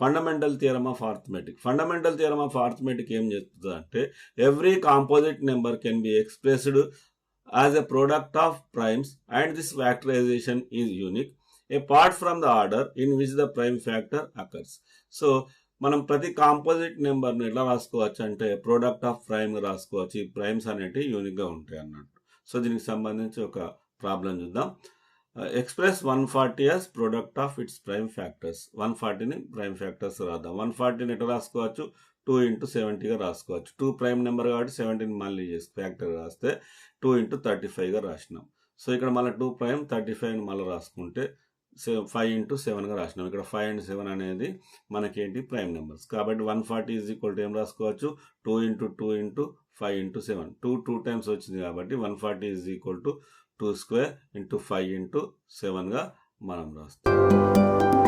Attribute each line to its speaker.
Speaker 1: Fundamental theorem of arithmetic. Fundamental theorem of arithmetic ఏం చెప్తుంది అంటే every composite number can be expressed as a product of primes and this factorization is unique apart from the order in which the prime factor occurs. So మనం ప్రతి composite నెంబర్ని ఎట్లా రాసుకోవచ్చు అంటే product of prime రాసుకోవచ్చు. ఈ primes అనేవి యూనిక్గా ఉంటాయి అన్నట్టు. సో దీనికి సంబంధించి ఒక ప్రాబ్లం చూద్దాం. Express 140 as product of its prime factors. 140ని ప్రైమ్ ఫ్యాక్టర్స్ రాద్దాం. 140ని ఎట్లా రాసుకోవచ్చు? 2 into 70గా రాసుకోవచ్చు. 2 ప్రైమ్ నెంబర్ కాబట్టి 17 మళ్ళీ చేసి ఫ్యాక్టర్ రాస్తే 2 into 35గా రాసినాం. సో ఇక్కడ మళ్ళీ 2 ప్రైమ్ 35ని మళ్ళీ రాసుకుంటే 5 into 7గా రాసినాం. ఇక్కడ 5 and 7 అనేది మనకేంటి ప్రైమ్ నెంబర్స్. కాబట్టి 140 ఈజ్ ఈక్వల్ టు ఏం రాసుకోవచ్చు? 2 into 2 into 5 into 7. 2 times వచ్చింది కాబట్టి 140 is equal to 2 square into 5 into 7గా మనం రాస్తాం.